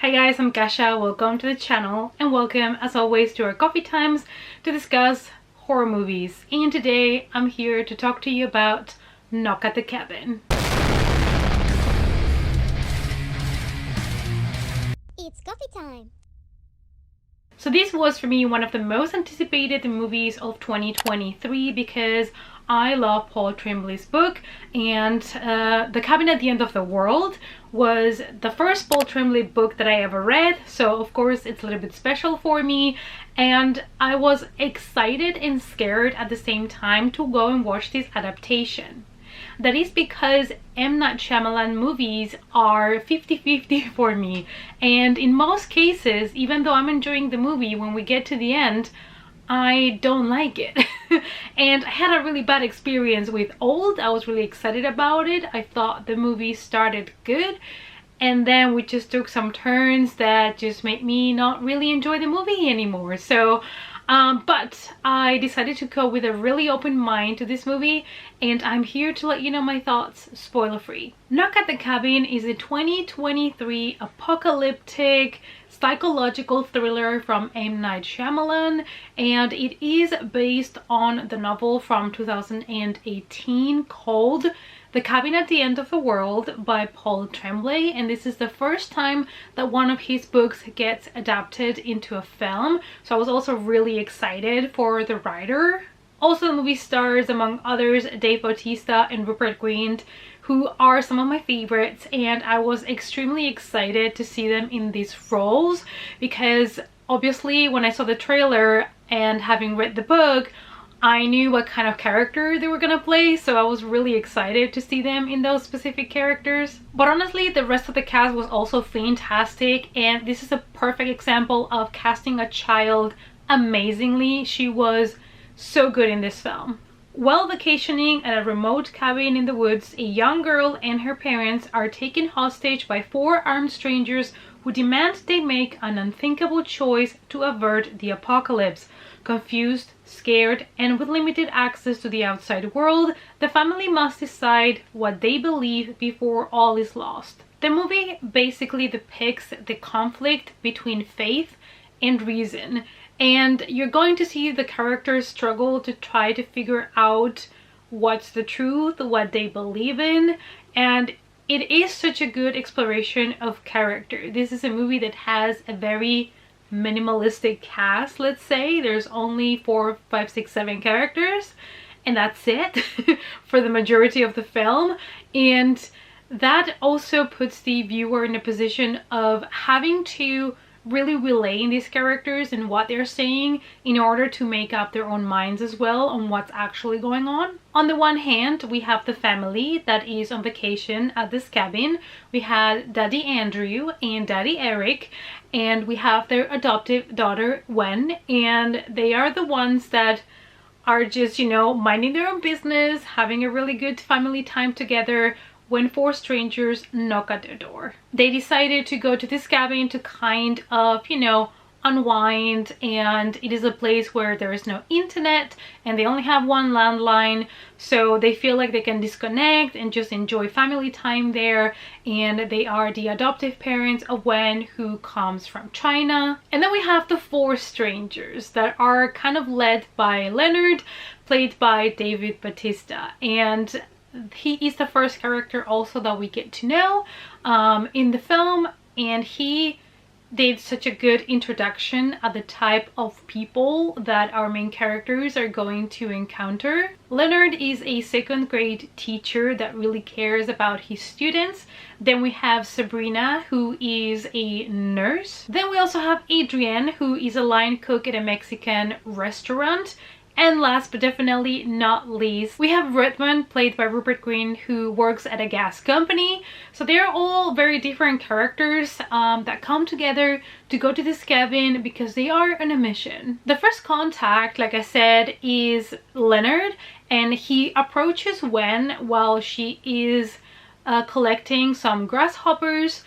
Hi guys, I'm Kasha. Welcome to the channel and welcome as always to our coffee times to discuss horror movies. And today I'm here to talk to you about Knock at the Cabin. It's coffee time! So this was for me one of the most anticipated movies of 2023 because I love Paul Tremblay's book, and The Cabin at the End of the World was the first Paul Tremblay book that I ever read, so of course it's a little bit special for me, and I was excited and scared at the same time to go and watch this adaptation. That is because M. Night Shyamalan movies are 50-50 for me, and in most cases, even though I'm enjoying the movie, when we get to the end, I don't like it. And I had a really bad experience with Old. I was really excited about it. I thought the movie started good, and then we just took some turns that just made me not really enjoy the movie anymore. So but I decided to go with a really open mind to this movie, and I'm here to let you know my thoughts spoiler free. Knock at the Cabin is a 2023 apocalyptic psychological thriller from M. Night Shyamalan, and it is based on the novel from 2018 called The Cabin at the End of the World by Paul Tremblay, and this is the first time that one of his books gets adapted into a film, so I was also really excited for the writer. Also, the movie stars, among others, Dave Bautista and Rupert Grint, who are some of my favorites, and I was extremely excited to see them in these roles because obviously when I saw the trailer and having read the book, I knew what kind of character they were gonna play, so I was really excited to see them in those specific characters. But honestly, the rest of the cast was also fantastic, and this is a perfect example of casting a child amazingly. She was so good in this film. While vacationing at a remote cabin in the woods, a young girl and her parents are taken hostage by 4 armed strangers who demand they make an unthinkable choice to avert the apocalypse. Confused, scared, and with limited access to the outside world, the family must decide what they believe before all is lost. The movie basically depicts the conflict between faith and reason, and you're going to see the characters struggle to try to figure out what's the truth, what they believe in, and it is such a good exploration of character. This is a movie that has a very minimalistic cast, let's say. There's only 4, 5, 6, 7 characters, and that's it for the majority of the film, and that also puts the viewer in a position of having to really relaying these characters and what they're saying in order to make up their own minds as well on what's actually going on. On the one hand, we have the family that is on vacation at this cabin. We had Daddy Andrew and Daddy Eric, and we have their adoptive daughter Wen, and they are the ones that are just, you know, minding their own business, having a really good family time together, when 4 strangers knock at their door. They decided to go to this cabin to kind of, you know, unwind, and it is a place where there is no internet and they only have 1 landline, so they feel like they can disconnect and just enjoy family time there. And they are the adoptive parents of Wen, who comes from China. And then we have the 4 strangers that are kind of led by Leonard, played by David Bautista, and he is the first character also that we get to know in the film, and he did such a good introduction of the type of people that our main characters are going to encounter. Leonard is a 2nd grade teacher that really cares about his students. Then we have Sabrina, who is a nurse. Then we also have Adrienne, who is a line cook at a Mexican restaurant. And last but definitely not least, we have Redmond, played by Rupert Grint, who works at a gas company. So they're all very different characters that come together to go to this cabin because they are on a mission. The first contact, like I said, is Leonard, and he approaches Wen while she is collecting some grasshoppers,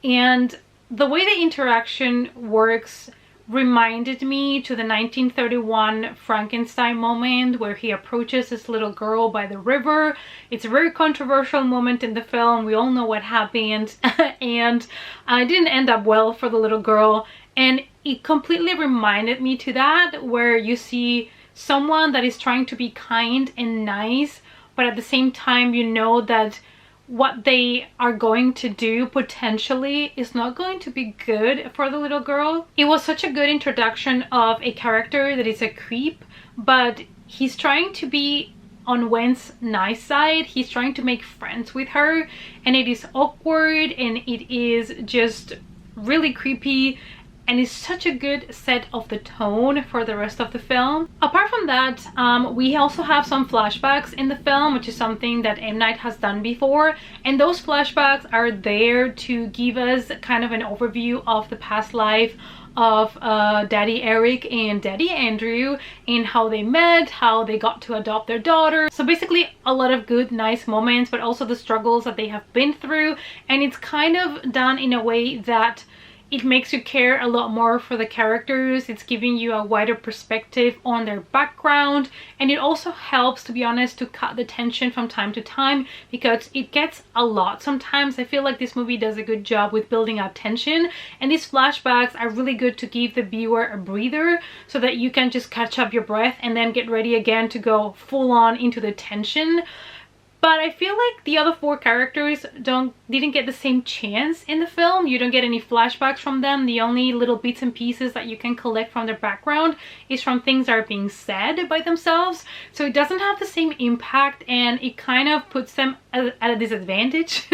and the way the interaction works reminded me to the 1931 Frankenstein moment where he approaches this little girl by the river. It's a very controversial moment in the film. We all know what happened and it didn't end up well for the little girl, and it completely reminded me to that, where you see someone that is trying to be kind and nice, but at the same time you know that what they are going to do potentially is not going to be good for the little girl. It was such a good introduction of a character that is a creep, but he's trying to be on Wen's nice side. He's trying to make friends with her, and it is awkward and it is just really creepy, and it's such a good set of the tone for the rest of the film. Apart from that, we also have some flashbacks in the film, which is something that M. Night has done before, and those flashbacks are there to give us kind of an overview of the past life of Daddy Eric and Daddy Andrew, and how they met, how they got to adopt their daughter. So basically a lot of good, nice moments, but also the struggles that they have been through, and it's kind of done in a way that it makes you care a lot more for the characters. It's giving you a wider perspective on their background, and it also helps, to be honest, to cut the tension from time to time, because it gets a lot. Sometimes I feel like this movie does a good job with building up tension, and these flashbacks are really good to give the viewer a breather so that you can just catch up your breath and then get ready again to go full on into the tension. But I feel like the other four characters didn't get the same chance in the film. You don't get any flashbacks from them. The only little bits and pieces that you can collect from their background is from things that are being said by themselves. So it doesn't have the same impact, and it kind of puts them at a disadvantage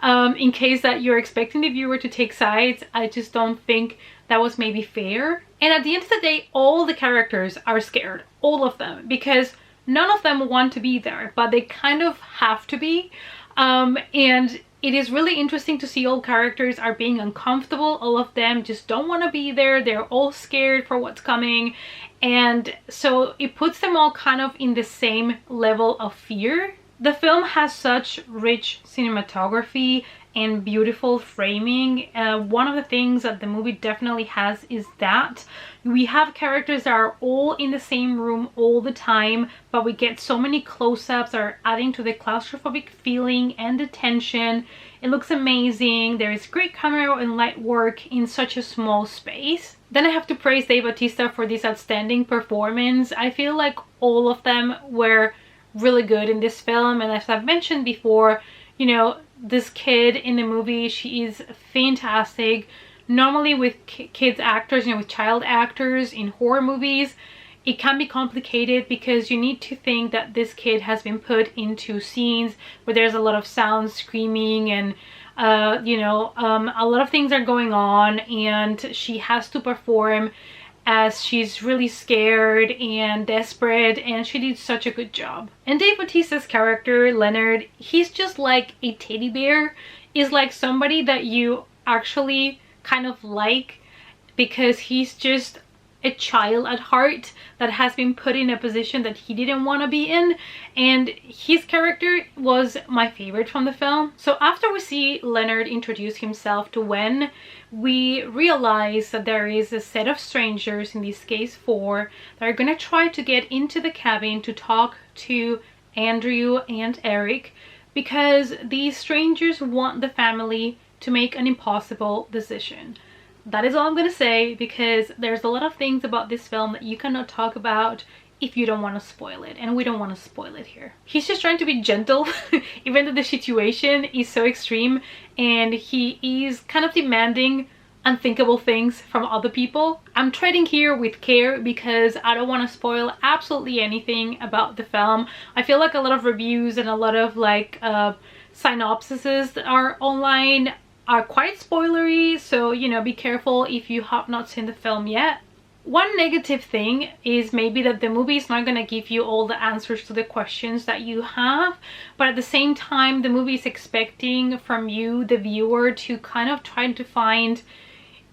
in case that you're expecting the viewer to take sides. I just don't think that was maybe fair. And at the end of the day, all the characters are scared. All of them. Because none of them want to be there, but they kind of have to be. And it is really interesting to see all characters are being uncomfortable. All of them just don't want to be there. They're all scared for what's coming. And so it puts them all kind of in the same level of fear. The film has such rich cinematography and beautiful framing. One of the things that the movie definitely has is that we have characters that are all in the same room all the time, but we get so many close-ups that are adding to the claustrophobic feeling and the tension. It looks amazing. There is great camera and light work in such a small space. Then I have to praise Dave Bautista for this outstanding performance. I feel like all of them were really good in this film, and as I've mentioned before, you know, this kid in the movie, she is fantastic. Normally with kids actors, you know, with child actors in horror movies, it can be complicated because you need to think that this kid has been put into scenes where there's a lot of sound, screaming, and a lot of things are going on, and she has to perform as she's really scared and desperate, and she did such a good job. And Dave Bautista's character, Leonard, he's just like a teddy bear. Is like somebody that you actually kind of like, because he's just a child at heart that has been put in a position that he didn't want to be in, and his character was my favorite from the film. So after we see Leonard introduce himself to Wen, we realize that there is a set of strangers, in this case 4, that are gonna try to get into the cabin to talk to Andrew and Eric, because these strangers want the family to make an impossible decision. That is all I'm gonna say, because there's a lot of things about this film that you cannot talk about if you don't want to spoil it, and we don't want to spoil it here. He's just trying to be gentle even though the situation is so extreme, and he is kind of demanding unthinkable things from other people. I'm treading here with care because I don't want to spoil absolutely anything about the film. I feel like a lot of reviews and a lot of like synopsises that are online are quite spoilery, so you know, be careful if you have not seen the film yet. One negative thing is maybe that the movie is not going to give you all the answers to the questions that you have, but at the same time the movie is expecting from you, the viewer, to kind of try to find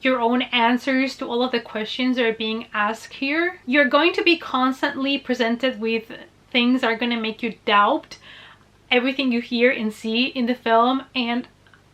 your own answers to all of the questions that are being asked here. You're going to be constantly presented with things that are going to make you doubt everything you hear and see in the film, and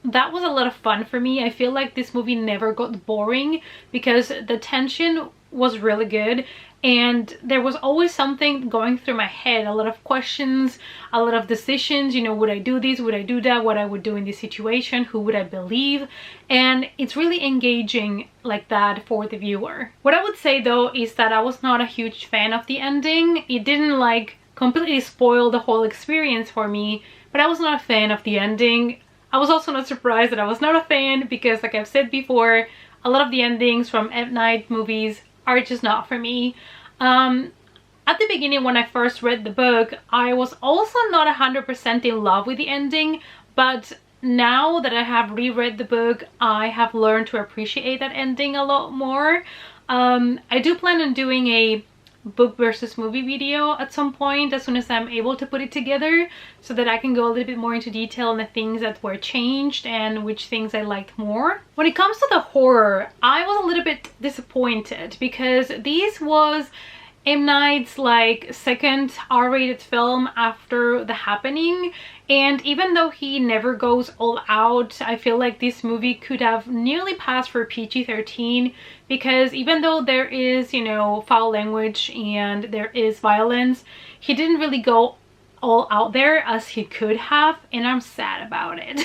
that was a lot of fun for me. I feel like this movie never got boring because the tension was really good and there was always something going through my head, a lot of questions, a lot of decisions, you know, would I do this, would I do that, what I would do in this situation, who would I believe? And it's really engaging like that for the viewer. What I would say though is that I was not a huge fan of the ending. It didn't like completely spoil the whole experience for me, but I was not a fan of the ending. I was also not surprised that I was not a fan because, like I've said before, a lot of the endings from M. Night movies are just not for me. At the beginning when I first read the book, I was also not 100% in love with the ending, but now that I have reread the book, I have learned to appreciate that ending a lot more. I do plan on doing a book versus movie video at some point as soon as I'm able to put it together, so that I can go a little bit more into detail on the things that were changed and which things I liked more. When it comes to the horror, I was a little bit disappointed because this was M. Night's like second R-rated film after The Happening, and even though he never goes all out, I feel like this movie could have nearly passed for PG-13 because even though there is, you know, foul language and there is violence, he didn't really go all out there as he could have, and I'm sad about it.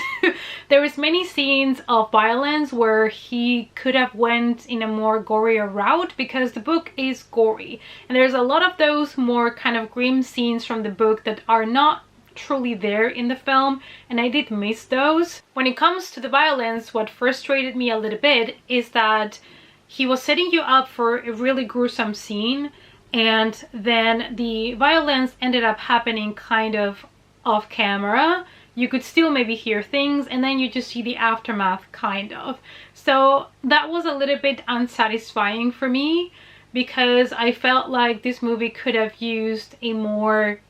There was many scenes of violence where he could have went in a more gorier route because the book is gory, and there's a lot of those more kind of grim scenes from the book that are not truly there in the film, and I did miss those. When it comes to the violence, what frustrated me a little bit is that he was setting you up for a really gruesome scene, and then the violence ended up happening kind of off camera. You could still maybe hear things, and then you just see the aftermath kind of. So that was a little bit unsatisfying for me because I felt like this movie could have used a more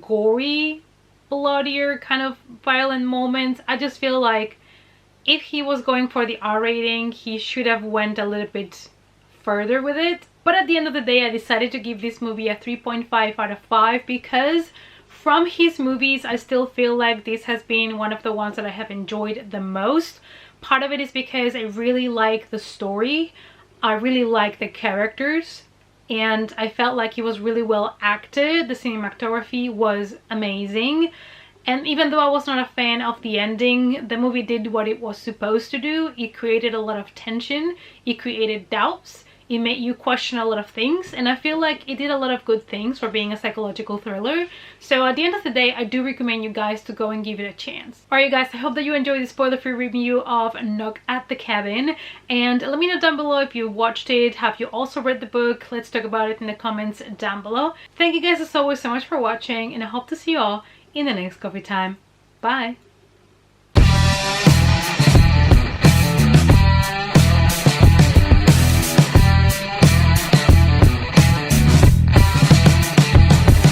gory, bloodier kind of violent moments. I just feel like if he was going for the R rating, he should have went a little bit further with it. But at the end of the day, I decided to give this movie a 3.5 out of 5 because from his movies, I still feel like this has been one of the ones that I have enjoyed the most. Part of it is because I really like the story, I really like the characters, and I felt like he was really well acted. The cinematography was amazing. And even though I was not a fan of the ending, the movie did what it was supposed to do. It created a lot of tension, it created doubts, it made you question a lot of things, and I feel like it did a lot of good things for being a psychological thriller. So at the end of the day, I do recommend you guys to go and give it a chance. Alright you guys, I hope that you enjoyed this spoiler-free review of Knock at the Cabin, and let me know down below if you watched it. Have you also read the book? Let's talk about it in the comments down below. Thank you guys as always so much for watching, and I hope to see you all in the next coffee time. Bye!